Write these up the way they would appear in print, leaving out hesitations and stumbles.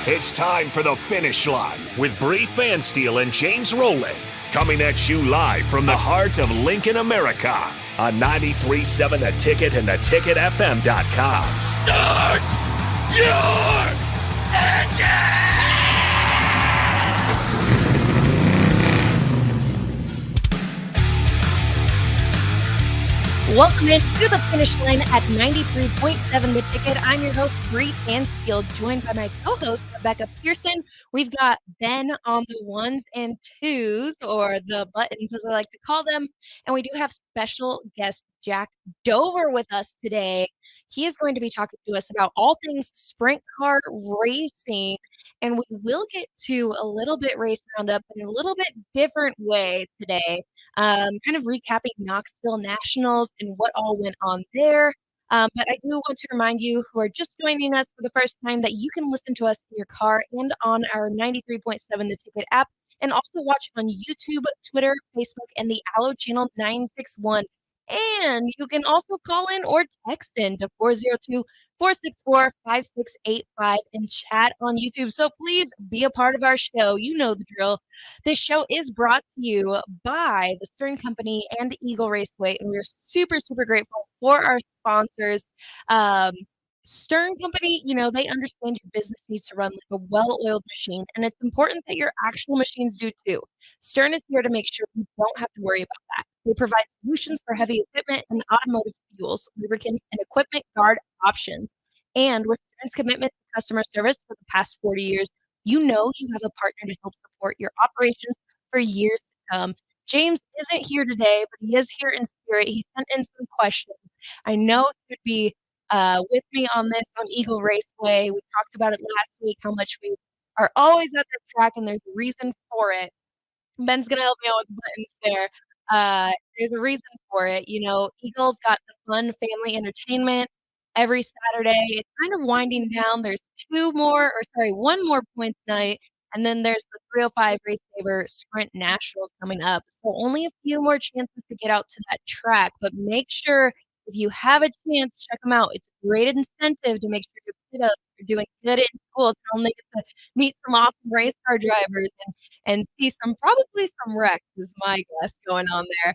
It's time for the finish line with Bree Fansteel and James Rowland. Coming at you live from the heart of Lincoln, America on 93.7 The Ticket and theticketfm.com. Start your engine! Welcome in to the finish line at 93.7 The Ticket. I'm your host, Bree Fansteel, joined by my co-host, Rebecca Pearson. We've got Ben on the ones and twos, or the buttons as I like to call them. And we do have special guest Jack Dover with us today. He is going to be talking to us about all things sprint car racing. And we will get to a little bit race roundup in a little bit different way today. Kind of recapping Knoxville Nationals and what all went on there. But I do want to remind you who are just joining us for the first time that you can listen to us in your car and on our 93.7 The Ticket app, and also watch on YouTube, Twitter, Facebook, and the Allo channel 961. And you can also call in or text in to 402-464-5685 and chat on YouTube. So please be a part of our show. You know the drill. This show is brought to you by the Stern Company and Eagle Raceway, and we're super, super grateful for our sponsors. Stern Company, you know, they understand your business needs to run like a well-oiled machine, and it's important that your actual machines do too. Stern is here to make sure you don't have to worry about that. They provide solutions for heavy equipment and automotive fuels, lubricants, and equipment guard options. And with Stern's commitment to customer service for the past 40 years, you know you have a partner to help support your operations for years to come. James isn't here today, but he is here in spirit. He sent in some questions. I know he could be with me on this on Eagle Raceway. We talked about it last week, how much we are always at the track, and there's a reason for it. Ben's going to help me out with the buttons there. There's a reason for it. You know, Eagles got the fun family entertainment every Saturday. It's kind of winding down. There's one more points night, and then there's the 305 Race Saver Sprint Nationals coming up. So only a few more chances to get out to that track, but make sure if you have a chance, check them out. It's a great incentive to make sure your kiddos are doing good in school. Tell them they get to meet some awesome race car drivers and see probably some wrecks is my guess going on there.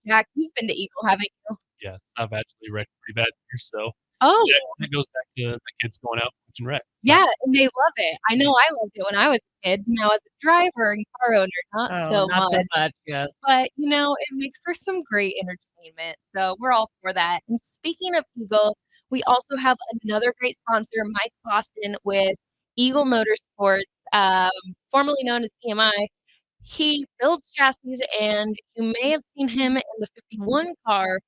Jack, you've been to Eagle, haven't you? Yes, I've actually wrecked pretty bad here, so Oh, yeah, it goes back to the kids going out watching wreck. yeah, and they love it. I know I loved it when I was a kid. Now as a driver and car owner, not so much. Yes. But, you know, it makes for some great entertainment. So we're all for that. And speaking of Eagle, we also have another great sponsor, Mike Boston with Eagle Motorsports, formerly known as EMI. He builds chassis, and you may have seen him in the 51 car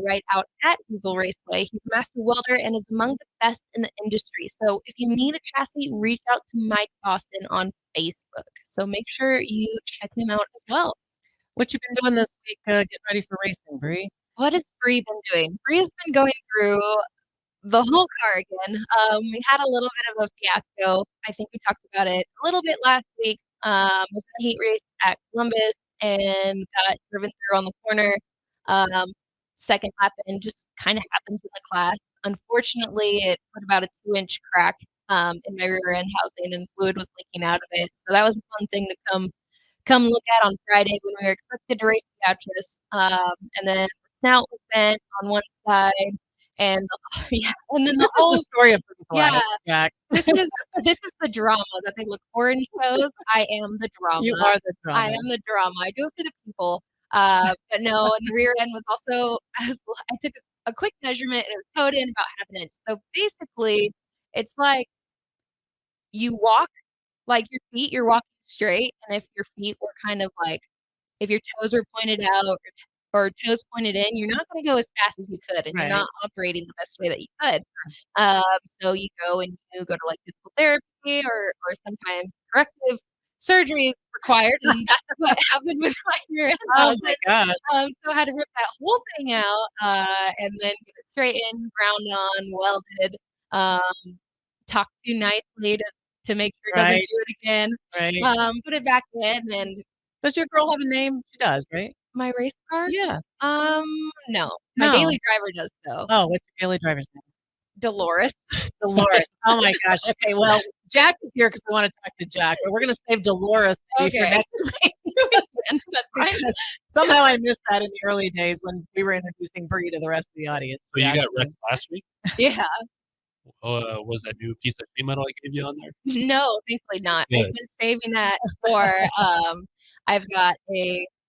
right out at Eagle Raceway. He's a master welder and is among the best in the industry. So if you need a chassis, reach out to Mike Boston on Facebook. So make sure you check him out as well. What you been doing this week getting ready for racing, Bree? What has Bree been doing? Bree's been going through the whole car again. We had a little bit of a fiasco. I think we talked about it a little bit last week. Was in the heat race at Columbus and got driven through on the corner. Second lap and just kind of happens in the class. Unfortunately, it put about a 2-inch crack in my rear end housing, and fluid was leaking out of it. So that was a fun thing to come look at on Friday when we were expected to race the Duchess. And then the snout was bent on one side, and and then this is the story of Jack. This is the drama that they look for in shows. I am the drama. You are the drama. I am the drama. I do it for the people. But no, and the rear end was also, I took a quick measurement and it was towed in about half an inch. So basically, it's like you walk like your feet, you're walking straight. And if your feet were kind of like, if your toes were pointed out or toes pointed in, you're not going to go as fast as you could. And you're not operating the best way that you could. So you go and you go to like physical therapy or sometimes corrective surgery is required, and that's what happened with my rear end. Oh my God. So I had to rip that whole thing out and then get it straightened, ground on, welded, talk to nicely to make sure it doesn't do it again. Right. Put it back in. And does your girl have a name? She does, right? My race car? Yes. No. My daily driver does though. Oh, what's your daily driver's name? Dolores. Dolores. Oh my gosh. Okay, well, Jack is here because we want to talk to Jack, but we're going to save Dolores maybe for Okay. next week. That's fine. Because somehow I missed that in the early days when we were introducing Bree to the rest of the audience. So you got so- wrecked last week? Yeah. Was that new piece of sheet metal I gave you on there? No, thankfully not. I've Good. been saving that for I've got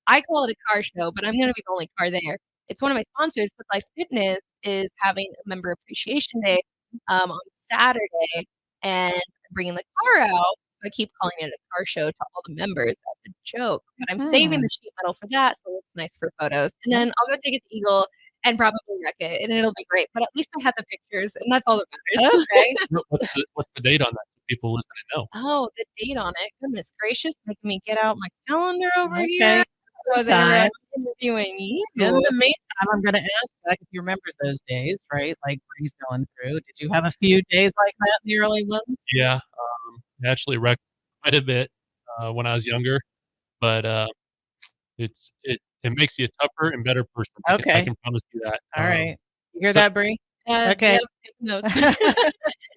I call it a car show, but I'm gonna be the only car there. It's one of my sponsors, but Life Fitness is having a member appreciation day on Saturday and bringing the car out. So I keep calling it a car show to all the members. That's a joke, but I'm saving the sheet metal for that, so it's nice for photos. And then I'll go take it to Eagle and probably wreck it, and it'll be great. But at least I have the pictures, and that's all that matters. Okay. What's the date on that? So people listening know. Oh, the date on it. Goodness gracious, making me get out my calendar over Okay. here. I was Time. interviewing you. In the meantime, I'm going to ask Jack if you remember those days, right? Like Bree's going through. Did you have a few days like that in the early ones? Yeah, I actually wrecked quite a bit when I was younger, but it makes you a tougher and better person. I Okay. can promise you that. All right. You hear so- that, Bree? Okay. Yep, notes.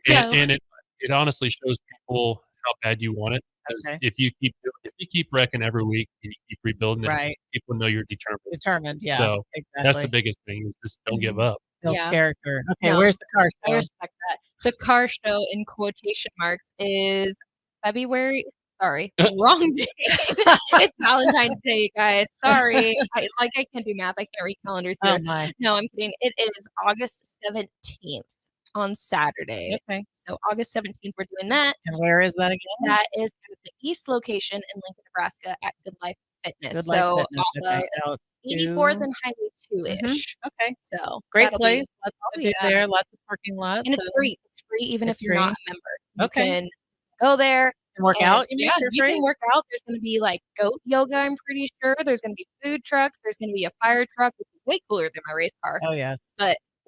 And it honestly shows people how bad you want it. Because Okay. if you keep wrecking every week and you keep rebuilding it, Right. people know you're determined. Determined. Yeah. So exactly. that's the biggest thing is just don't give up. Builds Yeah. character. Okay. No. Where's the car I show? respect that. The car show in quotation marks is February. Sorry, wrong day. It's Valentine's Day, guys. Sorry. I can't do math. I can't read calendars here. Oh my. No, I'm kidding. It is August 17th on Saturday. Okay. So August 17th, we're doing that. And where is that again? That is at the East location in Lincoln, Nebraska at Good Life Fitness. Good Life so Fitness. off Okay. of Out 84th to- and Highway 2-ish. Okay. So Great that'll be- place. Lots to Oh, do yeah. there. Lots of parking lots. And it's so- free. It's free even It's if you're not free? a member. You Okay. can go there. And work and- out. You mean yeah, for you free? can work out. There's going to be like goat yoga, I'm pretty sure. There's going to be food trucks. There's going to be a fire truck, which is way cooler than my race car. Oh yes.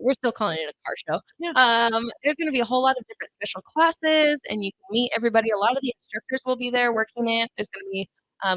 We're still calling it a car show. Yeah. There's going to be a whole lot of different special classes, and you can meet everybody. A lot of the instructors will be there working it. There's going to be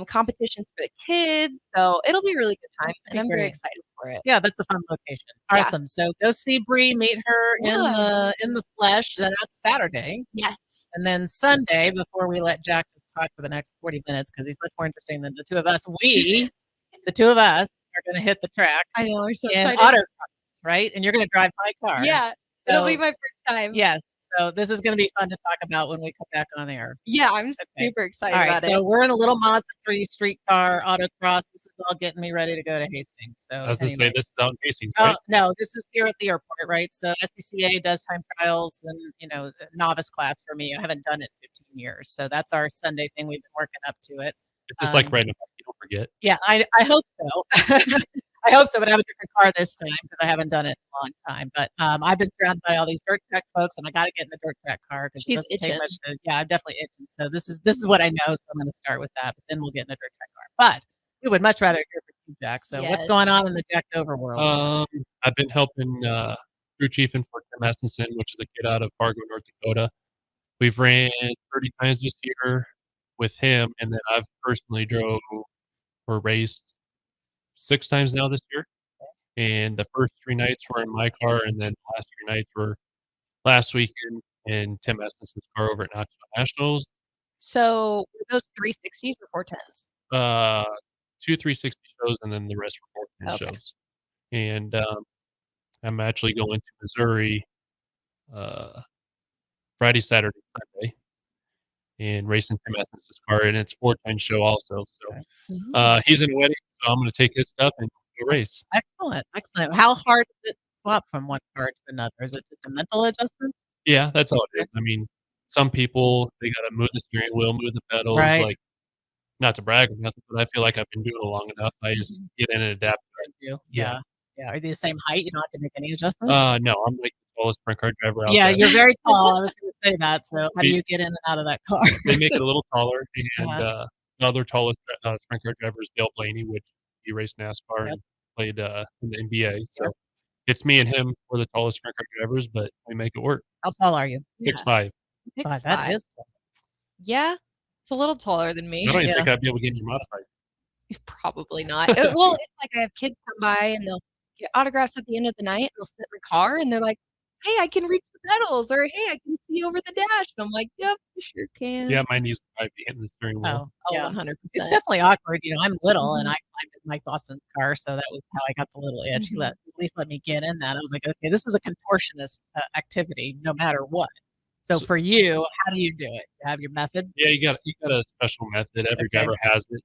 competitions for the kids, so it'll be a really good time, and I'm very great. excited for it. Yeah, that's a fun location. Yeah. Awesome. So go see Bree, meet her in the flesh. That's Saturday, Yes. and then Sunday before we let Jack just talk for the next 40 minutes because he's much more interesting than the two of us. The two of us, are going to hit the track I know. I'm so in excited. autocross, right? And you're going to drive my car. Yeah. It'll be So- my first time. Yes. So this is going to be fun to talk about when we come back on air. Yeah, I'm Okay. super excited All right, about so it. we're in a little Mazda 3 streetcar autocross. This is all getting me ready to go to Hastings. So I was going to anyway. say this is out in Hastings, Oh right? no, this is here at the airport, right? So SCCA does time trials and the novice class for me. I haven't done it in 15 years, so that's our Sunday thing. We've been working up to it. It's just like um, riding a bike. You don't forget. Yeah, I hope so. I hope so, but I have a different car this time because I haven't done it in a long time. But I've been surrounded by all these dirt track folks, and I got to get in a dirt track car because it She's doesn't take itching. much to. Yeah, I'm definitely itching. So this is what I know. So I'm going to start with that, but then we'll get in a dirt track car. But we would much rather hear from you, Jack. So what's Yes. going on in the Jack Dover world? I've been helping crew chiefing for Tim Estenson, which is a kid out of Fargo, North Dakota. We've ran 30 times this year with him, and then I've personally drove or raced 6 times now this year. And the first 3 nights were in my car, and then the last 3 nights were last weekend in Tim Estenson's car over at Knoxville Nationals. So were those 360s or 410s? 2 360 shows, and then the rest were 410 Okay. shows. And I'm actually going to Missouri Friday, Saturday, Sunday, and racing Tim Estenson's car, and it's 410 show also. So he's in a wedding, so I'm going to take his stuff and go race. Excellent, excellent. How hard is it to swap from one car to another? Is it just a mental adjustment? Yeah, that's all it is. I mean, some people they got to move the steering wheel, move the pedals, Right. like not to brag or nothing, but I feel like I've been doing it long enough. I just get in and adapt. Thank you. Yeah. Yeah. Are they the same height? You don't have to make any adjustments? No, I'm like the tallest sprint car driver out Yeah, there. you're very tall. I was going to say that. So how do See- you get in and out of that car? They make it a little taller, and Uh-huh. the other tallest sprint car driver is Dale Blaney, which he raced NASCAR Yep. and played in the NBA. So Yes. it's me and him. We're the tallest sprint car drivers, but we make it work. How tall are you? 6'5". 6'5". That is tall. Yeah, it's a little taller than me. I don't even Yeah. think I'd be able to get you modified. Probably not. Well, it's like I have kids come by and they'll get autographs at the end of the night. They'll sit in the car and they're like, hey, I can reach the pedals, or hey, I can see over the dash. And I'm like, yep, you sure can. Yeah, my knees would probably be hitting the steering wheel. Oh, yeah. 100%. It's definitely awkward. I'm little and Mhm. I climbed in Mike Boston's car, so that was how I got the little itch. He Mhm. at least let me get in that. I was like, okay, this is a contortionist activity, no matter what. So So- for you, how do you do it? You have your method? Yeah, you got a special method. Every Okay. driver has it.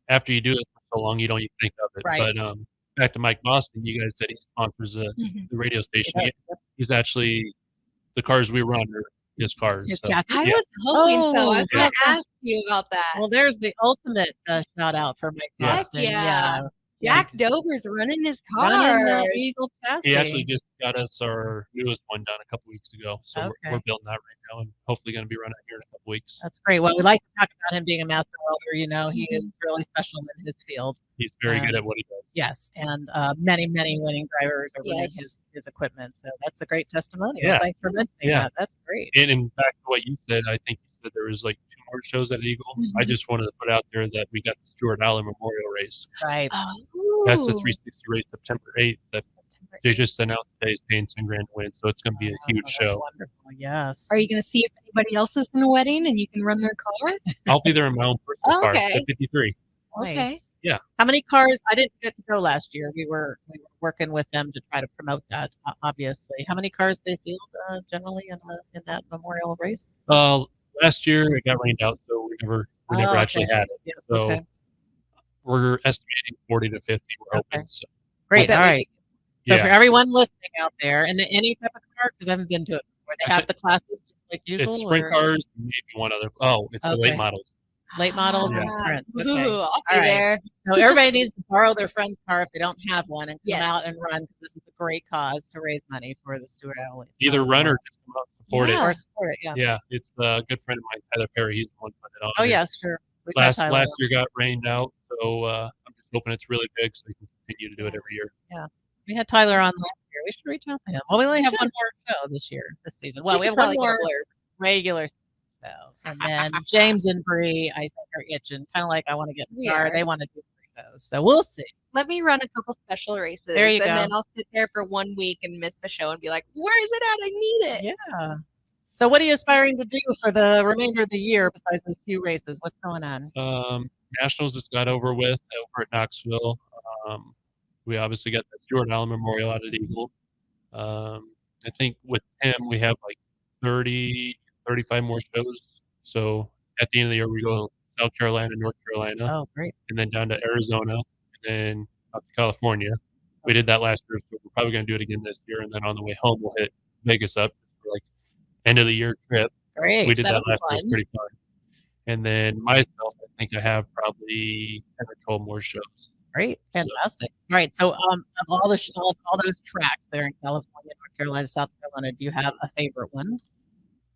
After you do it for so long, you don't even think of it. Right. But back to Mike Boston, you guys said he sponsors Mhm. the radio station. Yes. He's actually the cars we run are his cars. His So. chassis. I Yeah. was hoping so. I Oh, was going to yeah. ask you about that. Well, there's the ultimate shout out for Mike Yeah. Heck Boston. yeah. Jack Dover's running his car. Running the Eagle chassis. He actually just got us our newest one done a couple weeks ago. So Okay. we're building that right now and hopefully going to be running it here in a couple weeks. That's great. Well, we like to talk about him being a master welder. He is really special in his field. He's very good at what he does. Yes, and many winning drivers are running Yes. his equipment. So that's a great testimonial. Yeah. Thanks for mentioning Yeah. that. That's great. And back to what you said, I think you said there was like 2 more shows at Eagle. I Mhm. just wanted to put out there that we got the Stuart Allen Memorial Race. Right. That's the Ooh. 360 race, September 8th. They just announced today is paying 10 grand to win, so it's going to be a huge That's show. wonderful. Yes. Are you going to see if anybody else is in a wedding and you can run their car? I'll be there in my own personal car, Okay. the 53. Nice. Okay. Yeah. How many cars? I didn't get to go last year. We were working with them to try to promote that. Obviously, how many cars they field generally in that memorial race? Last year it got rained out, so we never Oh, actually okay. had it. Yeah, So okay. we're estimating 40 to 50. We're Okay. hoping. So Great. bet All we right. So Yeah. for everyone listening out there, and any type of car, because I haven't been to it before, they have the classes just like usual. it's sprint or cars, maybe one other. Oh, it's the Okay. late models. late models Yeah. and sprints. Ooh, Okay. I'll All be right. there. So everybody needs to borrow their friend's car if they don't have one and come Yes. out and run. 'Cause this is a great cause to raise money for the Stuart Allen. Either run or just come out and support Yeah. or support it. Yeah. it. Yeah, it's a good friend of mine, Tyler Perry. He's the one putting it on. Oh And yeah, sure. We got Last Tyler. year got rained out, so I'm just hoping it's really big so we can continue to do it every year. We had Tyler on last year. We should reach out to him. Well, we only have one more show this season. Well, we have could one probably get a more blurb. regular show, and then James and Bree, I think, are itching, kind of like I want to get in the We car. are. They want to do 3 shows, so we'll see. Let me run a couple special races. There you and go. then I'll sit there for 1 week and miss the show and be like, where is it at? I need it. Yeah. So, what are you aspiring to do for the remainder of the year besides those few races? What's going on? Nationals just got over with over at Knoxville. We obviously got the Stuart Allen Memorial out at Eagle. I think with him, we have like 30, 35 more shows. So at the end of the year, we go South Carolina, North Carolina, Oh, great. and then down to Arizona, and then out to California. We did that last year, so we're probably going to do it again this year. And then on the way home, we'll hit Vegas up for like end of the year trip. Great. We did That'll that be last year. It was fun. pretty fun. And then myself, I think I have probably 10 or 12 more shows. Great. So- Fantastic. All right. So, of all all those tracks there in California, North Carolina, South Carolina, do you have a favorite one?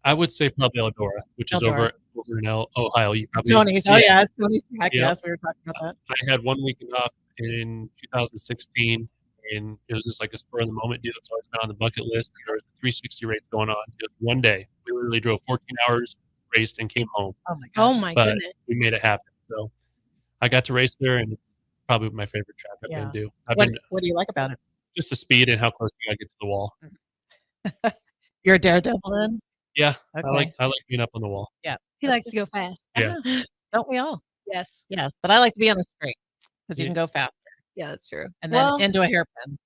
I would say probably Eldora, which is Eldora. over in Ohio. You probably Tony's. Oh, yeah. It's Tony's track. Yeah. Yes, we were talking about that. I had 1 weekend off in 2016, and it was just like a spur of the moment deal. It's always been on the bucket list. There was a 360 race going on just one day. We literally drove 14 hours, raced, and came home. Oh, my Oh gosh. my But goodness. we made it happen. So I got to race there, and it's probably my favorite track I've Yeah. been to. I've What, been what do you like about it? just the speed and how close you got to get to the wall. You're a daredevil then? Yeah, Okay. I like being up on the wall. He likes to go fast. Yeah. Don't we all? Yes. Yes. But I like to be on a straight because you Yeah. can go fast Yeah, that's true. and then well, into a hairpin.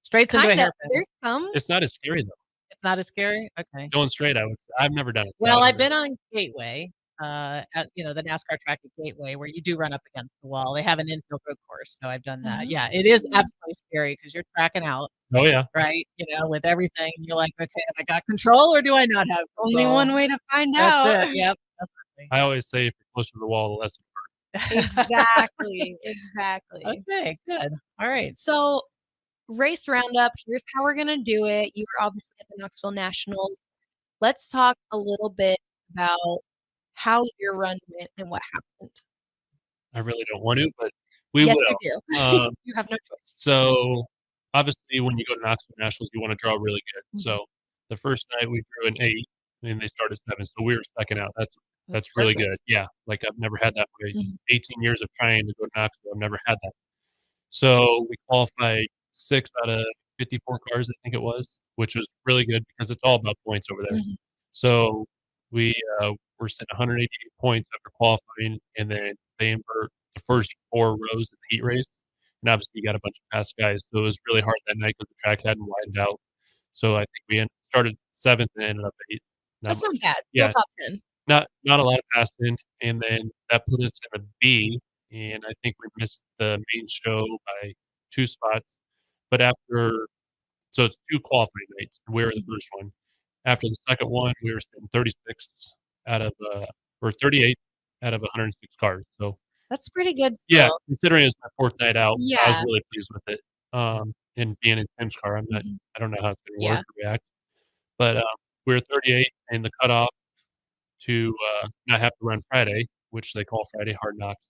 Straights into a kind of. hairpin. There's some. It's not as scary though. It's not as scary. Okay. Going straight, I would say. I've never done it. so I Well, don't I've know. been on Gateway, at the NASCAR track at Gateway, where you do run up against the wall. They have an infield road course, so I've done that. Yeah, it is absolutely scary because you're tracking out, Oh yeah. right? With everything, and you're like, okay, have I got control or do I not have control? Only one way to find out. That's it. Yep. I always say if you're closer to the wall, the less. Exactly. Exactly. Okay, good. All right. So, race roundup. Here's how we're gonna do it. You were obviously at the Knoxville Nationals. Let's talk a little bit about how your run went and what happened. I really don't want to, but we yes, will. you do. Um, You have no choice. So obviously, when you go to Knoxville Nationals, you want to draw really good. Mhm. So the first night we drew an 8, and they started 7, so we were second out. That's really perfect. good. Yeah, like I've never had that. For Mhm. 18 years of trying to go to Knoxville, I've never had that. So we qualified 6 out of 54 cars, I think it was. which was really good because it's all about points over there. Mhm. So we were sitting 188 points after qualifying, and then they invert the first 4 rows in the heat race. And obviously, you got a bunch of fast guys, so it was really hard that night because the track hadn't widened out. So I think we started 7th and ended up 8th. That's not bad. Yeah. Still top 10. Not a lot of passing, and then that put us in a B, and I think we missed the main show by 2 spots. But so it's 2 qualifying nights, and we were the first one. After the second one, we were sitting 36 out of, or 38 out of 106 cars. So That's pretty good yeah, still. considering it's my 4th night out, I was Yeah. really pleased with it. And being in Tim's car, Mhm. I don't know how it's gonna Yeah. work or react. But, we were 38, and the cutoff to, not have to run Friday, which they call Friday Hard Knocks,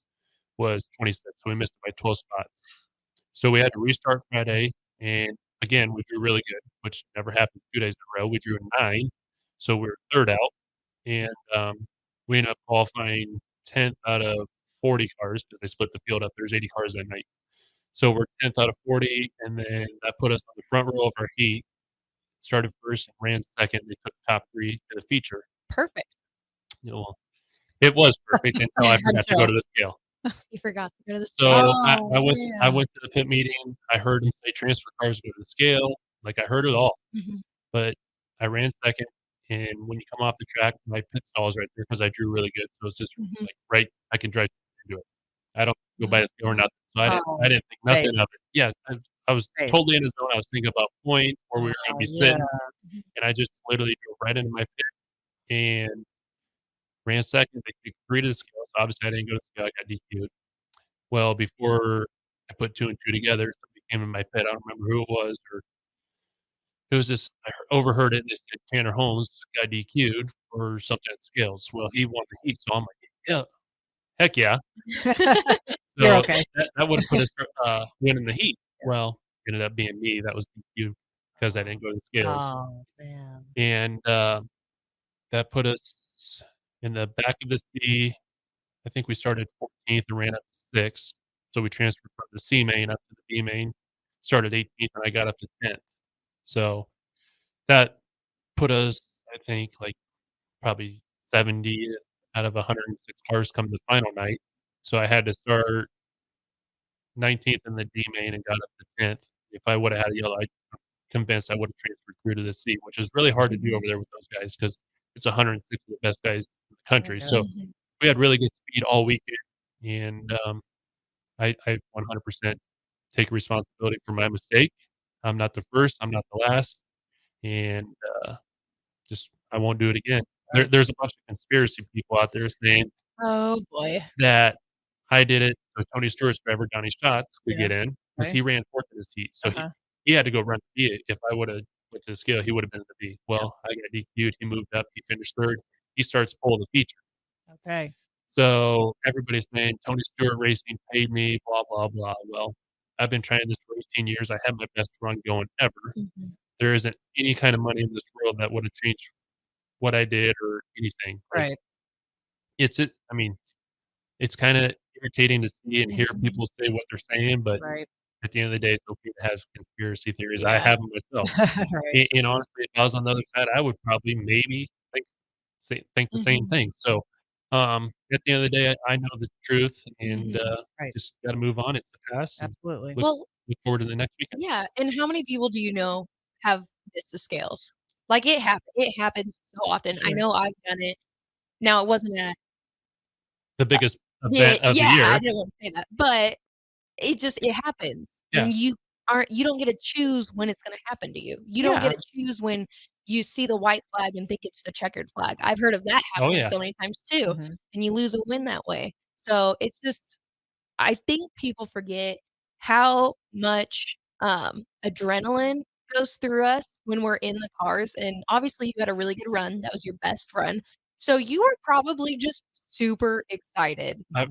was 26, so we missed it by 12 spots. So we had to restart Friday, and again, we drew really good, which never happened 2 days in a row. We drew a 9, so we were 3rd out, and, we ended up qualifying 10th out of 40 cars because they split the field up. There's 80 cars that night. So we're 10th out of 40, and then that put us on the front row of our heat. Started first and ran second. They took top 3 to the feature. Perfect. You know, it was perfect until I forgot to go to the scale. You forgot to go to the So Oh, I man. went to the pit meeting. I heard him say transfer cars go to the scale. Like, I heard it all, Mhm. but I ran second, and when you come off the track, my pit stall is right there because I drew really good. So it's just Mhm. like right, I can drive into it. I don't go by the scale or nothing. So Oh, I didn't think nothing nice. of it. Yeah, I was Nice. totally in the zone. I was thinking about point, where we were gonna Oh, be yeah. sitting, and I just literally drove right into my pit and ran second. They kicked 3 to the scale, so obviously I didn't go to the scale. I got DQ'd. Well, before I put 2 and 2 together, somebody came in my pit. I don't remember who it was, or it was just overheard it, and they said Tanner Holmes got DQ'd for something at scales. Well, he won the heat, so I'm like, "Yeah, heck yeah." You're So okay. that would've put us, winning the heat. Well, ended up being me that was DQ'd because I didn't go to the scales, Oh, man. and, that put us in the back of the C. I think we started 14th and ran up to 6th, so we transferred from the C main up to the B main, started 18th, and I got up to 10th. So, that put us, I think, like, probably 70 out of 106 cars come the final night. So I had to start 19th in the D main and got up to 10th. If I woulda had a yellow, I'm convinced I would've transferred through to the C, which is really hard to do over there with those guys because it's 106 of the best guys in the country. Yeah. So Mhm. we had really good speed all weekend, and, I 100% take responsibility for my mistake. I'm not the first, I'm not the last, and, just I won't do it again. There's a bunch of conspiracy people out there saying Oh, boy. that I did it so Tony Stewart's driver, Donnie Schatz, could Yeah, get in because okay. he ran 4th in his heat, so Uh-huh. he had to go run the B. If I woulda went to the scale, he would've been in the B. Well, I got DQ'd, he moved up, he finished 3rd, he starts pole the feature. Okay. So, everybody's saying, "Tony Stewart Racing paid me, blah, blah, blah." Well, I've been trying this for 18 years, I had my best run going ever. Mhm. There isn't any kind of money in this world that would've changed what I did or anything. Like, Right. I mean, it's kinda irritating to see and hear Mhm. people say what they're saying, but Right. at the end of the day, it's okay to have conspiracy theories. I Yeah. have them myself. Right. And honestly, if I was on the other side, I would probably maybe think the same Mhm. thing. So, at the end of the day, I know the truth and, Mhm. Right. just gotta move on. It's the past and Absolutely. look Well, forward to the next weekend. yeah, and how many people do you know have missed the scales? Like, it happens so often. I Sure. know I've done it. Now, it wasn't a The biggest yeah, event of the yeah, I year. didn't wanna say that, but it happens, Yeah. and you don't get to choose when it's gonna happen to you. You don't get Yeah. to choose when you see the white flag and think it's the checkered flag. I've heard of that Oh, happening yeah. so many times too, Mhm. and you lose a win that way. So, it's just I think people forget how much, adrenaline goes through us when we're in the cars, and obviously, you had a really good run, that was your best run. So, you were probably just super excited. I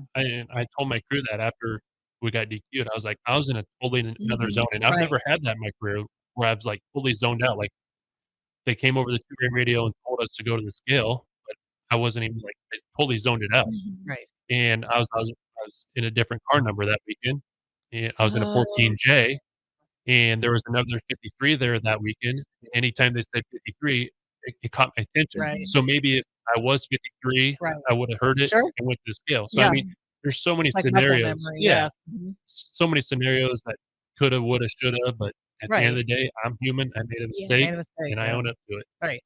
told my crew that after we got DQ'd, I was like, I was in a totally another Mhm. zone, and I've Right. never had that in my career where I've, like, fully zoned out, like, they came over the two-way radio and told us to go to the scale, but I wasn't even, like, I totally zoned it out, Mhm. Right. and I was in a different car number that weekend, and I was in a Oh. 14J, and there was another 53 there that weekend. Anytime they said 53, it caught my attention. Right. So maybe if I was 53, Right. I would have heard it Sure. and went to the scale. So, Yeah. I mean, there's so many Like muscle scenarios. memory. Yeah. Yes. Mhm. So many scenarios that coulda, woulda, shoulda, but at the end of Right. the day, I'm human. I made a Yeah. mistake, Made a mistake. and I Yeah. own up to it. Right.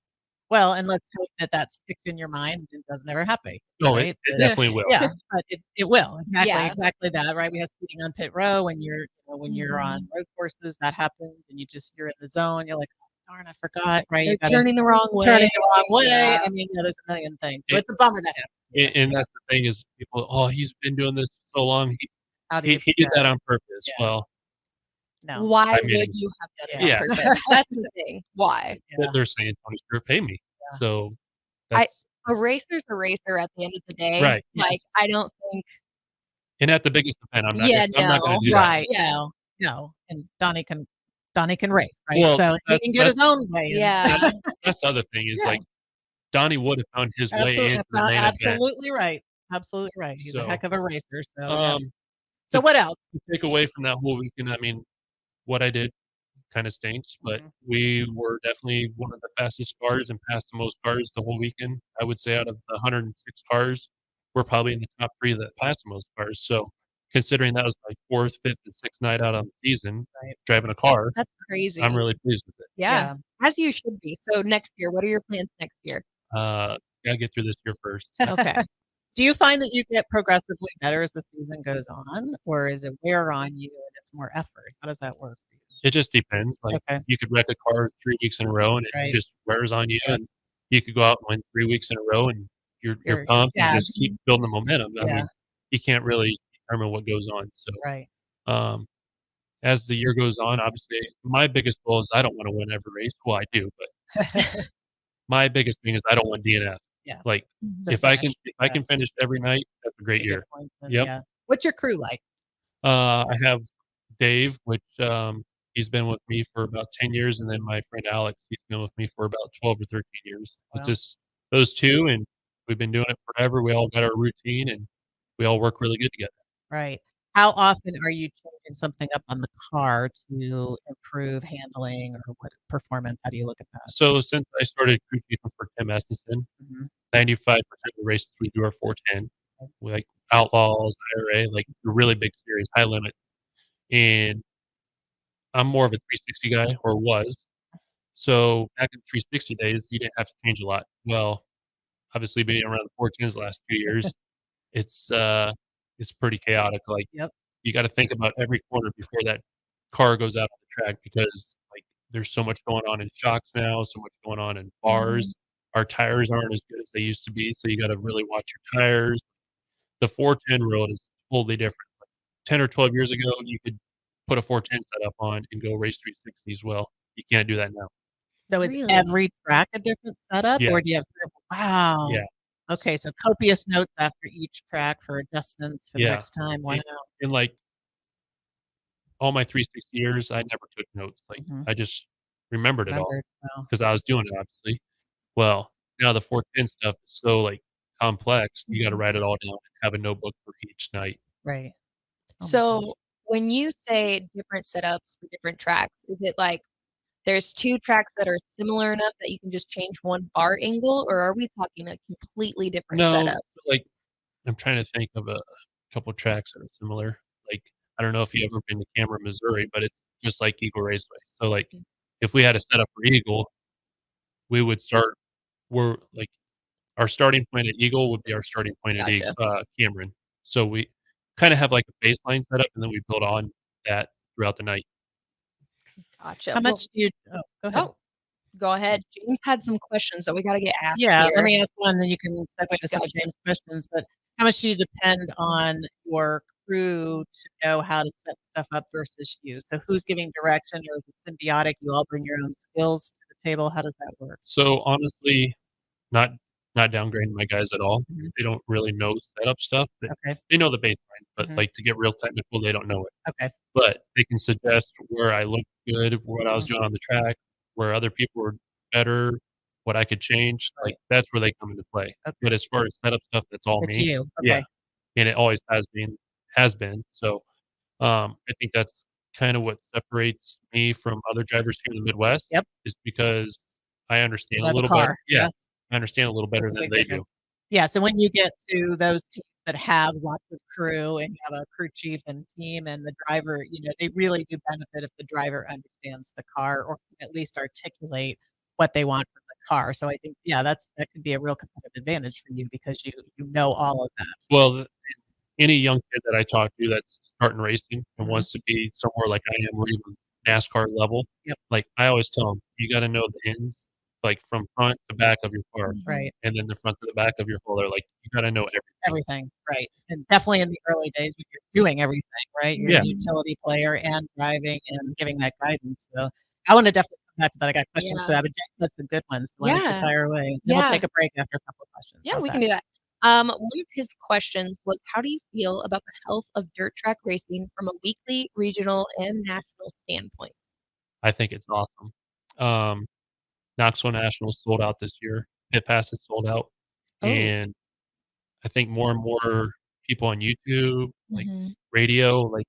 Well, and let's hope that that sticks in your mind and doesn't ever happen. No, Right. it But- definitely will. yeah, but it will. Exactly. Yeah. Exactly that. Right. We have speeding on pit row when when you're Mhm. on road courses, that happens, and you're in the zone. You're like, oh, darn, I forgot. Right. They're You gotta turning the wrong way. turning the wrong way. Yeah. I mean, there's a million things. So It- it's a bummer that happened. And that's the thing is people, "Oh, he's been doing this so long. How do He you he did forget? that on purpose." Yeah. Well, No. Why I mean, would you have done it yeah. on purpose? That's the thing. Why? Yeah. they're saying, "Tony Stewart, pay me." Yeah. So I- that's A racer's a racer at the end of the day. Right. Like, Yes. I don't think. and at the biggest event, I'm not Yeah, I'm not gonna no. do that. Right. Yeah. No. And Donnie can race. Right. Well, so he that's- can get his that's- own way. in. Yeah. That's the other thing is, Yeah. like, Donnie would have found his way Absolutely, into the main event. absolutely right. Absolutely right. He's a So, heck of a racer. So, yeah. Um, So what else? to take away from that whole weekend, I mean, what I did kinda stinks, but Mhm. we were definitely one of the fastest cars and passed the most cars the whole weekend. I would say out of the 106 cars, we're probably in the top 3 that passed the most cars. So, considering that was my 4th, 5th, and 6th night out on the season Right. driving a car, That's crazy. I'm really pleased with it. Yeah. As you should be. So next year, what are your plans next year? Gotta get through this year first. Okay. Do you find that you get progressively better as the season goes on, or is it wear on you and it's more effort? How does that work for you? It just depends, like, Okay. you could wreck a car 3 weeks in a row, and it Right. just wears on you, Yeah. and you could go out and win 3 weeks in a row, and you're You're pumped and jazzed. just keep building the momentum. I Yeah. mean, you can't really determine what goes on, so, Right. um, as the year goes on, obviously, my biggest goal is I don't wanna win every race. Well, I do, but my biggest thing is I don't want DNF. Yeah. Like, Just if I finish, can finish every night, that's a great you get year. points and- Yep. yeah. What's your crew like? I have Dave, which, he's been with me for about 10 years, and then my friend Alex, he's been with me for about 12 or 13 years. Wow. It's just those 2, and we've been doing it forever. We all got our routine, and we all work really good together. Right. How often are you changing something up on the car to improve handling or what performance? How do you look at that? So since I started crew chiefing for Tim Estenson, Mhm. 95% of the races we do are 410. We like Outlaws, IRA, like the really big series, high limit. And I'm more of a 360 guy, or was. So back in 360 days, you didn't have to change a lot. Well, obviously being around the 410s the last 2 years, it's pretty chaotic. Like, Yep. you gotta think about every corner before that car goes out on the track because, like, there's so much going on in shocks now, so much going on in bars. Our tires aren't as good as they used to be, so you gotta really watch your tires. The 410 road is totally different. Like, 10 or 12 years ago, you could put a 410 setup on and go race 360s. Well, you can't do that now. So is Really? every track a different setup, or do you have wow. Yeah. Okay, so copious notes after each track for adjustments for the Yeah. next time. Wow. In, like, all my 360 years, I never took notes. Like, Mhm. I just remembered it all Remembered. Wow. because I was doing it, obviously. Well, now the 410 stuff is so, like, complex, you gotta Mhm. write it all down and have a notebook for each night. Right. Oh my So when you say different setups for different tracks, is it like there's 2 tracks that are similar enough that you can just change one bar angle, or are we talking a completely different No, setup? like, I'm trying to think of a couple tracks that are similar. Like, I don't know if you've ever been to Cameron, Missouri, but it's just like Eagle Raceway. So, like, Mm. if we had a setup for Eagle, we would start we're like, our starting point at Eagle would be our starting point at Gotcha. Cameron. So we kinda have, like, a baseline setup, and then we build on that throughout the night. Gotcha. How Well, much do you go ahead. go ahead. James had some questions that we gotta get asked Yeah, here. let me ask one, then you can segue to some of Gotcha. James' questions, but how much do you depend on your crew to know how to set stuff up versus you? So who's giving direction, or is it symbiotic? You all bring your own skills to the table? How does that work? So, honestly, not downgrading my guys at all. Mhm. They don't really know setup stuff. Okay, They know the baseline, but, Mhm. like, to get real technical, they don't know it. okay. But they can suggest where I looked good, what I was Mhm. doing on the track, where other people were better, what I could change, Right. like, that's where they come into play. Okay. But as far as setup stuff, that's all It's me. you. Yeah, Okay. and it always has been. So, I think that's kind of what separates me from other drivers here in the Midwest Yep. is because I You understand a love the little better. car. Yeah, Yes, I understand a little better that's a than big they do. difference. Yeah, so when you get to those teams that have lots of crew and you have a crew chief and team and the driver, they really do benefit if the driver understands the car or can at least articulate what they want from the car. So I think, yeah, that could be a real competitive advantage for you because you know all of that. Well, any young kid that I talk to that's starting racing and Mhm. wants to be somewhere like I am or even NASCAR level, Yep. like, I always tell them, "You gotta know the ins, like, from front to back of your car, Right. and then the front to the back of your hauler." Like, you gotta know everything. Everything, right. And definitely in the early days when you're doing everything, right? You're Yeah. a utility player and driving and giving that guidance. So I wanna definitely come back to that. I got questions Yeah. for that, but James had some good ones. So why don't you Yeah. fire away? Then we'll Yeah. take a break after a couple of questions. Yeah, How's we that? can do that. One of his questions was, how do you feel about the health of dirt track racing from a weekly, regional, and national standpoint? I think it's awesome. Um, Knoxville Nationals sold out this year. Pit Pass is sold out, Oh. and I think more and more people on YouTube, like, Mhm. radio, like,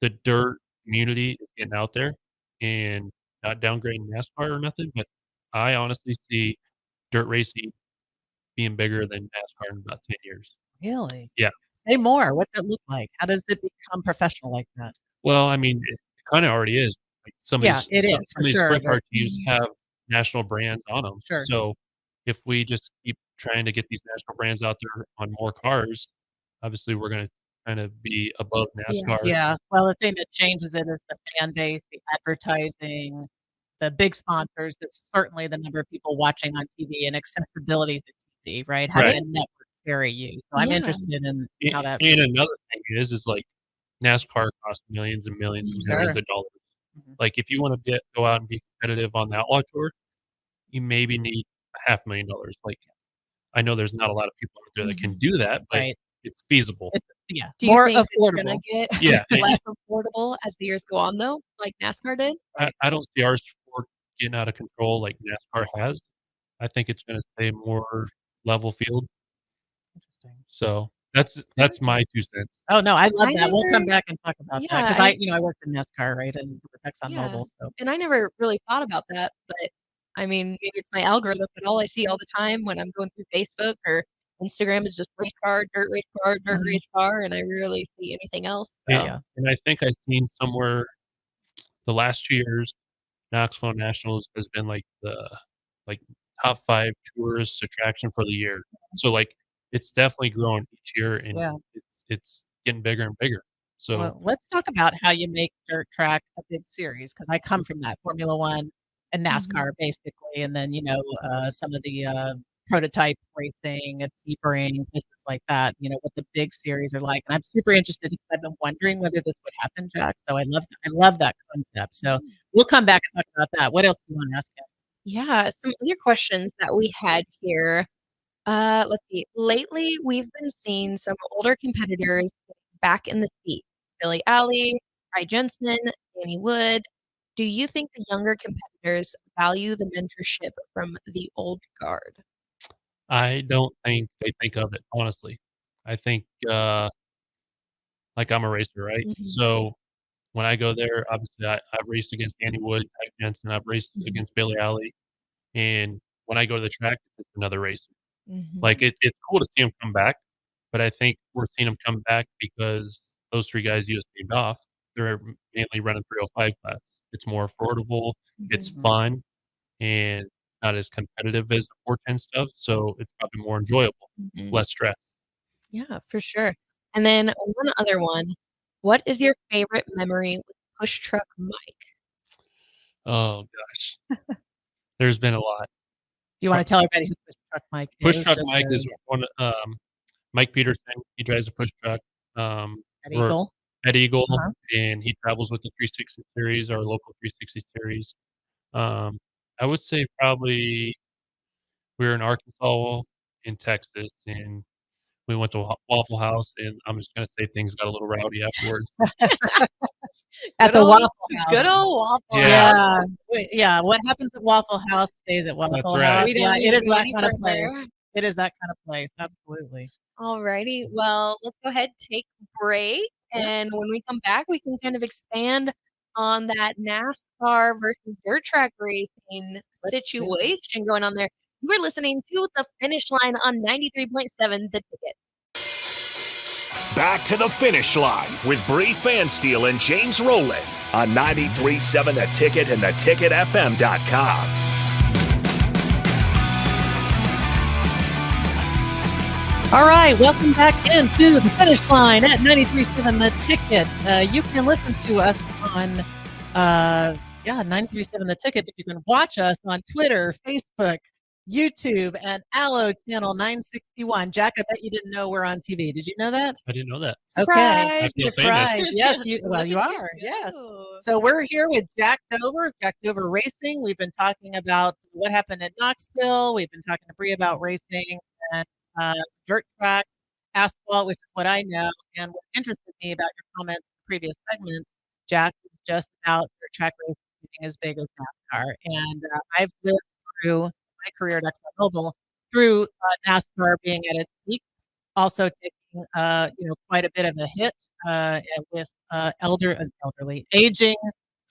the dirt community is getting out there and not downgrading NASCAR or nothing, but I honestly see dirt racing being bigger than NASCAR in about 10 years. Really? Yeah. Say more. What's that look like? How does it become professional like that? Well, I mean, it kinda already is. Like, some of Yeah, these it some is some for of these sure, sprint but car teams have national brands on them. Sure. So, if we just keep trying to get these national brands out there on more cars, obviously, we're gonna kind of be above Yeah. NASCAR. Yeah. Well, the thing that changes it is the fan base, the advertising, the big sponsors, but certainly the number of people watching on TV and accessibility to TV, right? Having Right. a network carry you. So I'm Yeah. interested in how that And another thing is like NASCAR costs millions and millions and Mhm. millions Sure. of dollars. Mhm. Like, if you wanna go out and be competitive on the Outlaw Tour, you maybe need a $500,000. Like, I know there's not a lot of people out there that can Mhm. do that, but Right. it's feasible. It's yeah, Do you more think it's gonna affordable. get Yeah, less affordable as the years go on, though, like NASCAR did? I don't see our sport getting out of control like NASCAR has. I think it's gonna stay more level field. Interesting. So, that's my 2 cents. Oh, no, I love I that. We'll come never back and talk about that Yeah, because I worked in NASCAR, right, and with yeah, ExxonMobil, so and I never really thought about that, but, I mean, maybe it's my algorithm, but all I see all the time when I'm going through Facebook or Instagram is just race car, dirt race car, dirt Mhm. race car, and I rarely see anything else, And so Yeah. and I think I've seen somewhere the last 2 years, Knoxville Nationals has been, like, the, like, top 5 tourist attraction for the year. So, like, it's definitely growing each year, and Yeah. it's getting bigger and bigger. So Well, let's talk about how you make dirt track a big series because I come from that Formula One and Mhm. NASCAR basically, and then some of the prototype racing at Sebring, places like that. What the big series are like, and I'm super interested because I've been wondering whether this would happen, Jack. So I love that concept. So we'll come back and talk about that. What else do you want to ask him? Yeah, some other questions that we had here. Let's see. Lately, we've been seeing some older competitors back in the seat. Billy Alley, Ty Jensen, Danny Wood. Do you think the younger competitors value the mentorship from the old guard? I don't think they think of it, honestly. I think, like, I'm a racer, right? Mhm, So, when I go there, obviously, I've raced against Andy Wood, Mike Jensen, I've raced mhm, against Billy Alley, and when I go to the track, it's just another racer. mhm, Like, it's cool to see him come back, but I think we're seeing him come back because those 3 guys you just named off, they're mainly running 305 class. It's more affordable, it's mhm, Mhm. fun, and not as competitive as the 410 stuff, so it's probably more enjoyable, mhm. less stress. Yeah, for sure. And then one other one. What is your favorite memory with Push Truck Mike? Oh gosh, there's been a lot. Do you Pro want to tell everybody who Push Truck Mike Push is? Truck Just Mike so is yeah, one Mike Peterson, he drives a push truck, at for Eagle. at Eagle, Uh-huh. and he travels with the 360 series, our local 360 series. Um, I would say probably we were in Arkansas, in Texas, and we went to Waffle House, and I'm just gonna say things got a little rowdy afterwards. At Good the old Waffle House. good old Waffle Yeah. House. Yeah, what happens at Waffle House stays at That's Waffle right. House. We Yeah, don't need it to is go that any kind of further. place. It is that kind of place, absolutely. Alrighty. Well, let's go ahead, take a break, Yep. and when we come back, we can kind of expand on that NASCAR versus dirt track racing Let's do it. situation going on there. You are listening to The Finish Line on 93.7 The Ticket. Back to the finish line with Bree Fansteel and James Rowland on 93.7 The Ticket and theticketfm.com. All right, welcome back into The Finish Line at 93.7 The Ticket. You can listen to us on 93.7 The Ticket, but you can watch us on Twitter, Facebook, YouTube, and Allo Channel 961. Jack, I bet you didn't know we're on TV. Did you know that? I didn't know that. Surprise! I feel Surprise. famous. Yes, you are. Yes. So we're here with Jack Dover Racing. We've been talking about what happened at Knoxville. We've been talking to Bree about racing and dirt track, asphalt, which is what I know. And what interested me about your comments in the previous segment, Jack, was just about dirt track racing being as big as NASCAR. And I've lived through my career at ExxonMobil through NASCAR being at its peak, also taking quite a bit of a hit with elderly, aging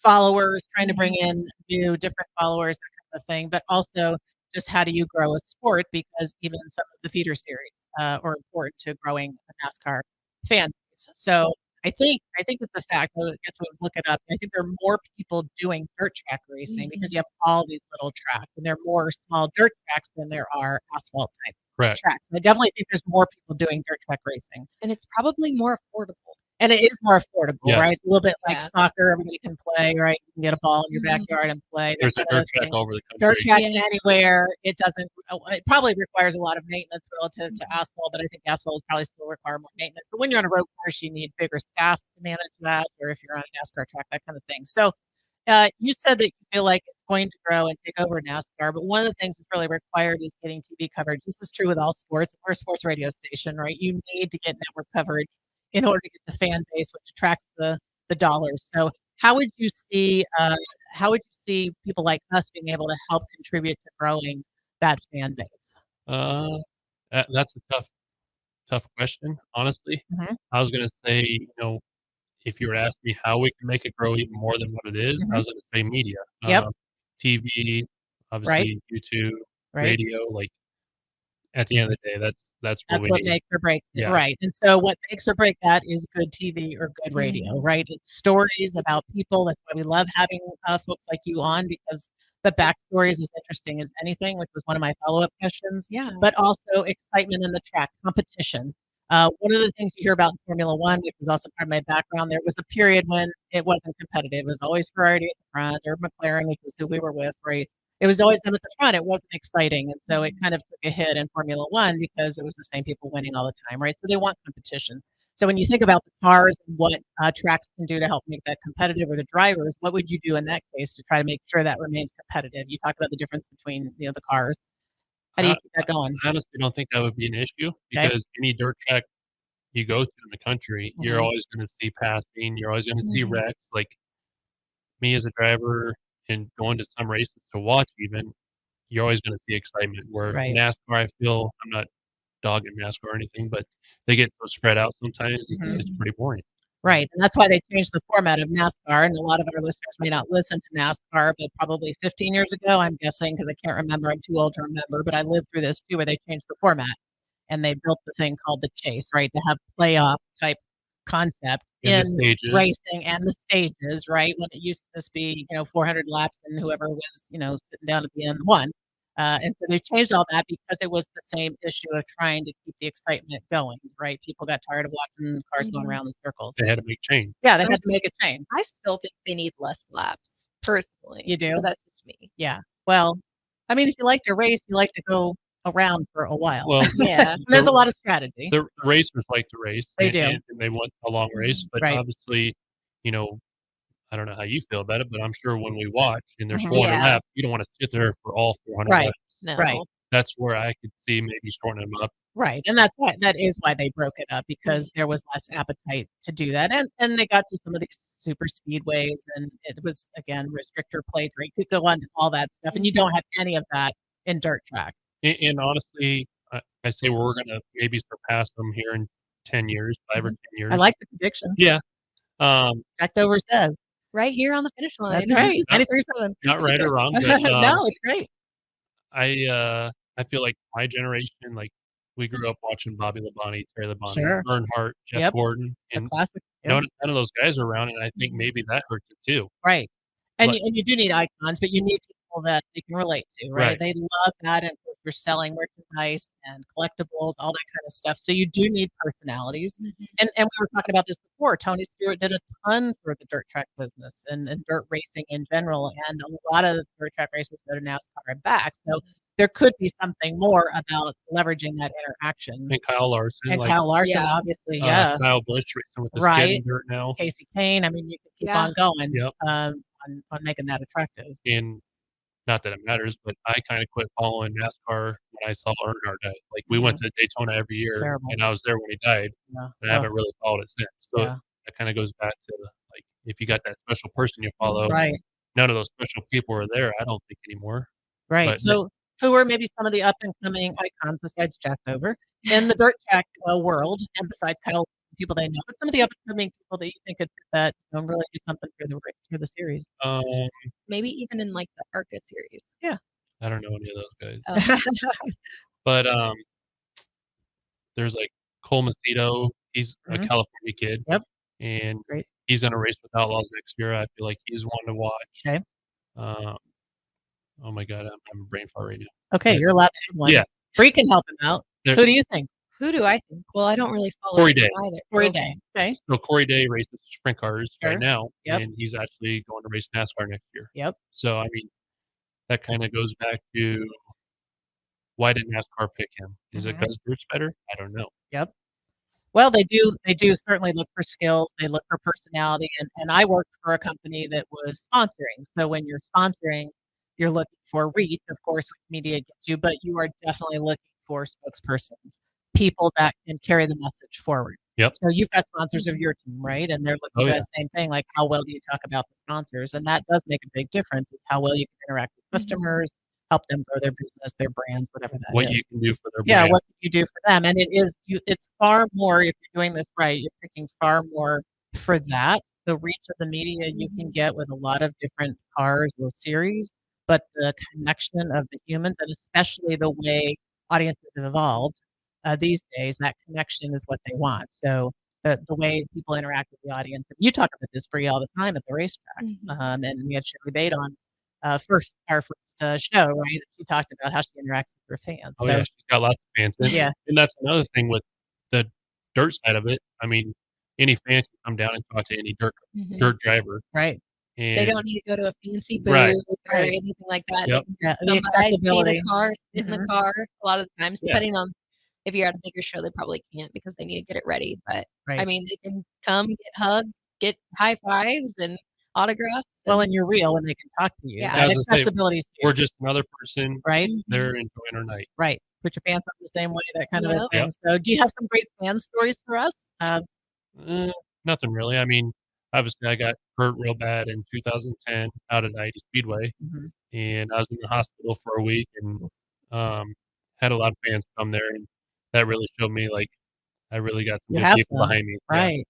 followers, trying to bring in new, different followers, that kind of thing, but also just how do you grow a sport, because even some of the feeder series are important to growing a NASCAR fan base. So I think it's a fact. I guess we would look it up. I think there are more people doing dirt track racing because you have all these little tracks, and there are more small dirt tracks than there are asphalt type Correct. tracks. And I definitely think there's more people doing dirt track racing, And it's probably more affordable. and it is more affordable, Yes. right? A little bit like Yeah. soccer, everybody can play, right? You can get a ball in your backyard and play. that There's a kind of dirt track thing. all over the Dirt country. track Yeah. anywhere. It doesn't. It probably requires a lot of maintenance relative to asphalt, but I think asphalt would probably still require more maintenance. But when you're on a road course, you need bigger staff to manage that, or if you're on a NASCAR track, that kind of thing. So, you said that you feel like it's going to grow and take over NASCAR, but one of the things that's really required is getting TV coverage. This is true with all sports. We're a sports radio station, right? You need to get network coverage in order to get the fan base, which attracts the dollars. So, how would you see people like us being able to help contribute to growing that fan base? That's a tough question, honestly. Mhm. I was gonna say, if you were asking me how we can make it grow even more than what it is, I was gonna say media. Yep. TV, Right. obviously YouTube, Right. radio. Like at the end of the day, that's what That's we what need. makes or breaks it, Yeah. right? And so, what makes or break that is good TV or good radio, right? It's stories about people. That's why we love having folks like you on, because the backstory is as interesting as anything, which was one of my follow-up questions. Yeah. But also excitement in the track, competition. One of the things you hear about in Formula One, which was also part of my background, there was a period when it wasn't competitive. It was always Ferrari at the front, or McLaren, which is who we were with, right? It was always them at the front. It wasn't exciting. And so it kind of took a hit in Formula One because it was the same people winning all the time, right? So they want competition. So when you think about the cars and what tracks can do to help make that competitive, or the drivers, what would you do in that case to try to make sure that remains competitive? You talked about the difference between the cars. How do you keep that going? I honestly don't think that would be an issue Okay. because any dirt track you go to in the country, you're Mhm. always going to see passing. You're always going to see Mhm. wrecks. Like me as a driver and going to some races to watch, even you're always going to see excitement. Where Right. NASCAR, I feel I'm not dogging NASCAR or anything, but they get so spread out sometimes. It's pretty boring. Right, and that's why they changed the format of NASCAR, and a lot of our listeners may not listen to NASCAR, but probably 15 years ago, I'm guessing, because I can't remember, I'm too old to remember, but I lived through this too, where they changed the format, and they built the thing called the chase, right, to have playoff type concept In the in stages. racing and the stages, right, when it used to just be, 400 laps and whoever was, sitting down at the end won. And so they changed all that because it was the same issue of trying to keep the excitement going, right? People got tired of watching cars going Mhm. around in circles. They had to make change. Yeah, they had to That's- make a change. I still think they need less laps, personally. You do? But that's just me. Yeah. Well, I mean, if you like to race, you like to go around for a while. Well, Yeah. And there's a lot of strategy. the racers like to race. They and- do. And they want a long race. But Right. obviously, I don't know how you feel about it, but I'm sure when we watch and there's Mhm. 400 Yeah. laps, you don't want to sit there for all 400 Right. laps. No. Right. That's where I could see maybe shortening them up. Right. And that is why they broke it up, because there was less appetite to do that. And they got to some of these super speedways, and it was, again, restrictor plates, right? You could go on to all that stuff, and you don't have any of that in dirt track. And honestly, I say we're going to maybe surpass them here in 10 years, 5 or 10 years. I like the prediction. Yeah. Um, Jack Dover says. right here on the finish line. That's right. 93.7. Not right or wrong, but No, it's great. I feel like my generation, like we grew up watching Bobby Labonte, Terry Labonte, Sure. Earnhardt, Jeff Yep. Gordon, The and classic. Yep. none of those guys are around, and I think maybe that hurts it too. Right. And But- you do need icons, but you need people that they can relate to, right? Right. They love that, and you're selling merchandise and collectibles, all that kind of stuff. So you do need personalities. Mhm. And we were talking about this before. Tony Stewart did a ton for the dirt track business and dirt racing in general. And a lot of the dirt track racers go to NASCAR and back. So there could be something more about leveraging that interaction. And Kyle Larson, And like Kyle Larson, Yeah. obviously, yeah. Kyle Busch racing with the skid Right. and dirt now, Casey Kane. I mean, you could keep Yeah. on going Yep. on making that attractive. and not that it matters, but I kind of quit following NASCAR when I saw Earnhardt die. Like we went to Daytona every year, Terrible. and I was there when he died, Yeah. and I haven't really followed it since. So Yeah. that kind of goes back to like if you got that special person you follow, Right. none of those special people are there. I don't think anymore. Right. But- So, who are maybe some of the up and coming icons besides Jack Dover in the dirt track world, and besides Kyle, people they know, but some of the up and coming people that you think could fit that really do something for the series? Maybe even in like the ARCA series. I don't know any of those guys, Oh. but there's like Cole Macedo. He's a Mhm. California kid. Yep. And Great. he's gonna race with Outlaws next year. I feel like he's one to watch. Okay. Oh my god, I'm having a brain fart right now. Okay, you're allowed to have one. Yeah. Bree can help him out. There- Who do you think? Who do I think? Well, I don't really follow Corey him Day. either. Corey Okay. Day. Okay. So Corey Day races sprint cars Sure. right now, Yep. and he's actually going to race NASCAR next year. Yep. So I mean, that kind of goes back to why did NASCAR pick him? Is it Mhm. because Bruce better? I don't know. Well, they do certainly look for skills. They look for personality. And I worked for a company that was sponsoring. So when you're sponsoring, you're looking for reach, of course, which media gets you, but you are definitely looking for spokespersons, people that can carry the message forward. Yep. So you've got sponsors of your team, right? And they're looking Oh, for yeah. the same thing, like how well do you talk about the sponsors? And that does make a big difference, is how well you can interact with customers, help them grow their business, their brands, whatever that is. What you can do for their Yeah, brand. what can you do for them? And it's far more, if you're doing this right, you're picking far more for that. The reach of the media you can get with a lot of different cars or series, but the connection of the humans, and especially the way audiences have evolved these days, that connection is what they want. So the way people interact with the audience, and you talk about this Brie all the time at the racetrack. Mhm. And we had Shirley Bate on our first show, right? She talked about how she interacts with her fans. Oh So yeah, she's got lots of fans. And, Yeah. and that's another thing with the dirt side of it. I mean, any fan can come down and talk to any Mhm. dirt driver, right. They and don't need to go to a fancy booth Right. or Right. anything like that. Yep. Yeah, They the can come by, see accessibility. the car, sit in Mhm. the car. A lot of the times, Yeah. depending on if you're at a bigger show, they probably can't because they need to get it ready. But I Right. mean, they can come, get hugs, get high fives and autographs. Well, and you're real when they can talk to you. Yeah. That I was gonna say, accessibility is we're huge, just another person right? there enjoying our night. Right. Put your pants on the same way, that kind of a Yep. thing. So, do you have some great fan stories for us? Nothing really. I mean, obviously, I got hurt real bad in 2010 out at 90 Speedway, Mhm. and I was in the hospital for a week, and had a lot of fans come there, and that really showed me like I really got some You good have people some, behind me. Yeah. Right.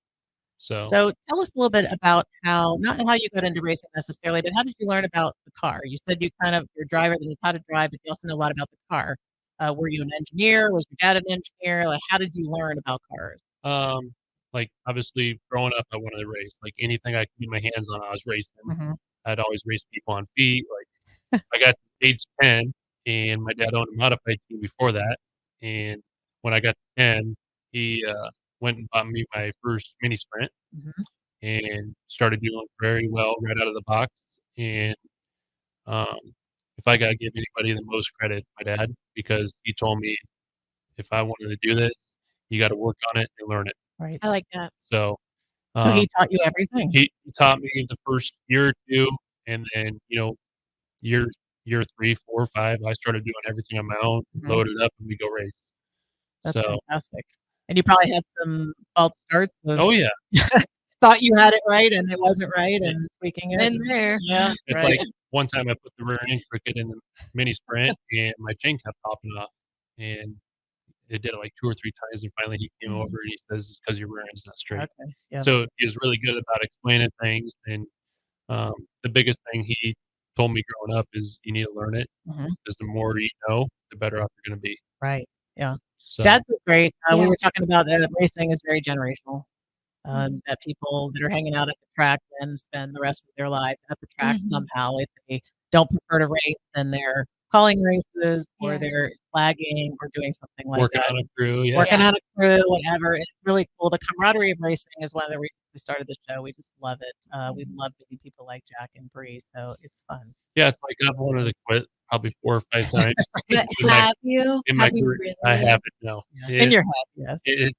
So, So, tell us a little bit about not how you got into racing necessarily, but how did you learn about the car? You said you're a driver that knows how to drive, but you also know a lot about the car. Were you an engineer? Was your dad an engineer? Like, how did you learn about cars? like obviously growing up, I wanted to race. Like anything I could get my hands on, I was racing. Mhm. I'd always race people on feet. Like I got to age 10, and my dad owned a modified team before that. And when I got to 10, he went and bought me my first mini sprint Mhm. and started doing very well right out of the box. And um, if I got to give anybody the most credit, my dad, because he told me if I wanted to do this, you got to work on it and learn it. Right. I like that. So So, um, he taught you everything. he taught me the first year or two, and then year 3, 4, 5, I started doing everything on my own, Mhm. loaded up, and we go race. That's So, fantastic. And you probably had some false starts of oh yeah, thought you had it right and it wasn't right and tweaking it. In there. Yeah. it's right. like one time I put the rear end cricket in the mini sprint, and my chain kept popping off, and it did it like 2 or 3 times, and finally he came over and he says, "It's because your rear end's not straight." Okay. Yeah. So he was really good about explaining things, and The biggest thing he told me growing up is you need to learn it Mhm. because the more you know, the better off you're going to be. Right. Yeah. So Dads are great. We Yeah. were talking about that racing is very generational. That people that are hanging out at the track and spend the rest of their lives at the track Mhm. somehow. If they don't prefer to race, then they're calling races or Yeah. they're flagging or doing something like working that. on a crew, yeah. Working on a crew, whatever. It's really cool. The camaraderie of racing is one of the reasons we started the show. We just love it. We love meeting people like Jack and Bree, so it's fun. Yeah, it's like I've wanted to quit probably 4 or 5 times. But in my, have you? in my Have you career. really? I haven't, no. Yeah. In your head, yes.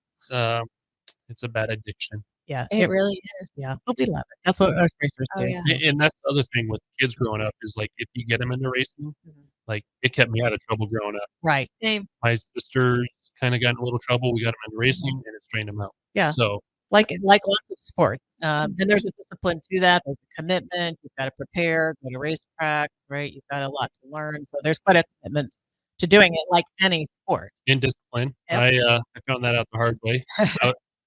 It's a bad addiction. Yeah. It really is. Yeah. But we love it. That's what us racers Oh, do. yeah. so. And that's the other thing with kids growing up is like if you get them into racing, Mhm. like it kept me out of trouble growing up. Right. Same. My sisters kind of got in a little trouble. We got them into racing and it strained them out. Yeah. So Like lots of sports. And there's a discipline to that. There's a commitment. You've got to prepare, go to racetrack, right? You've got a lot to learn. So there's quite a commitment to doing it like any sport. in discipline, Yep. I found that out the hard way.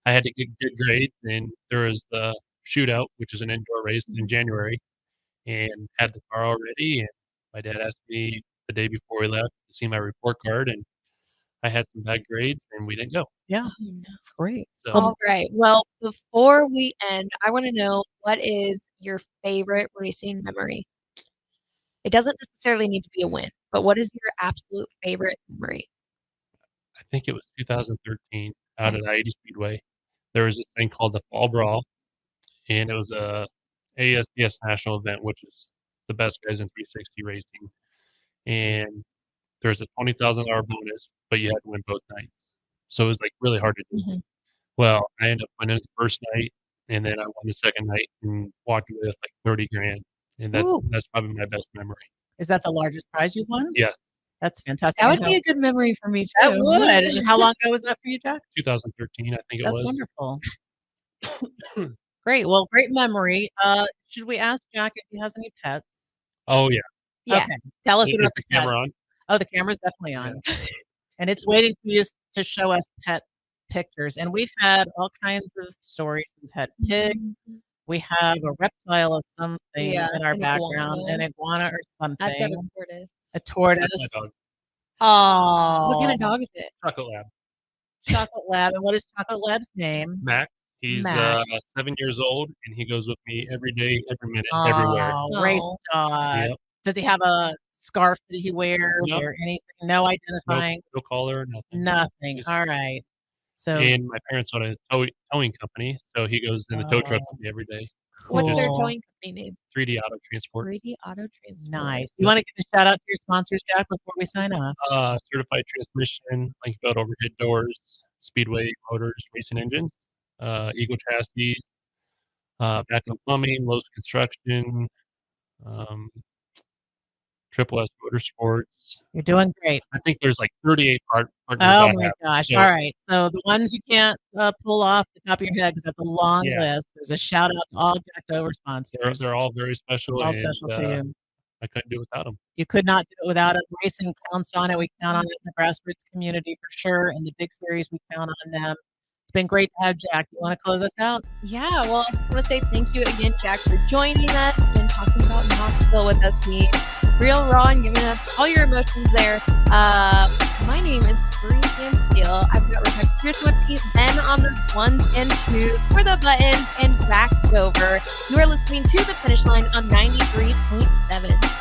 I had to get good grades, and there was the shootout, which is an indoor race in January, and had the car all ready. And my dad asked me the day before we left to see my report card, and I had some bad grades, and we didn't go. Yeah. Oh, no. Great. So All right. Well, before we end, I want to know what is your favorite racing memory? It doesn't necessarily need to be a win, but what is your absolute favorite memory? I think it was 2013 out at I-80 Speedway. There was this thing called the Fall Brawl, and it was a ASPS national event, which is the best guys in 360 racing. And there's a $20,000 bonus, but you had to win both nights. So it was like really hard to do. Mhm. Well, I ended up winning the first night, and then I won the second night and walked away with like 30 grand. And Ooh. that's probably my best memory. Is that the largest prize you won? Yes. That's fantastic. That And would be a good memory for me too. that would. And how long ago was that for you, Jack? 2013, I think it That's was. wonderful. Great. Well, great memory. Should we ask Jack if he has any pets? Oh, yeah. Yeah. Okay. Tell us Is about the the camera pets. Oh, the camera's definitely on. And it's waiting for you to show us pet pictures. And we've had all kinds of stories. We've had pigs. We have a reptile of something Yeah, in our an background, iguana. an iguana or That's something, Devin's tortoise. a tortoise. That's my dog. Oh, What kind of dog is it? Chocolate Lab. Chocolate Lab. And what is Chocolate Lab's name? Mac. He's Max. 7 years old, and he goes with me every day, every minute, everywhere. Oh, race Oh. dog. Yep. Does he have a scarf that he wears Nope. or anything? No identifying? No collar, nothing. Nothing. Just- All right. So And my parents own a towing company, so he goes in the tow truck Oh. with me every day. What's their cool. towing company name? 3D Auto Transport. 3D Auto Transport. Nice. You want to give a shout out to your sponsors, Jack, before we sign off? Certified transmission, link belt overhead doors, Speedway motors, racing engines, Eagle chassis, Backup Plumbing, Lowe's Construction, Triple S Motorsports. You're doing great. I think there's like 38 partners. Oh I my have. gosh. So- All right. So the ones you can't pull off the top of your head because that's a long Yeah. list. There's a shout out to all Jack Dover sponsors. They're all very special. all and, special to you. I couldn't do it without them. You could not do it without it. Racing counts on it. We count on it in the grassroots community for sure. And the big series, we count on them. It's been great to have Jack. You want to close us out? Yeah, well, I just want to say thank you again, Jack, for joining us and talking about Knoxville with us, being real raw and giving us all your emotions there. My name is Bree Steele. I've got Rebecca Pierce with me, then on the ones and twos for the buttons, and back over. You are listening to The Finish Line on 93.7.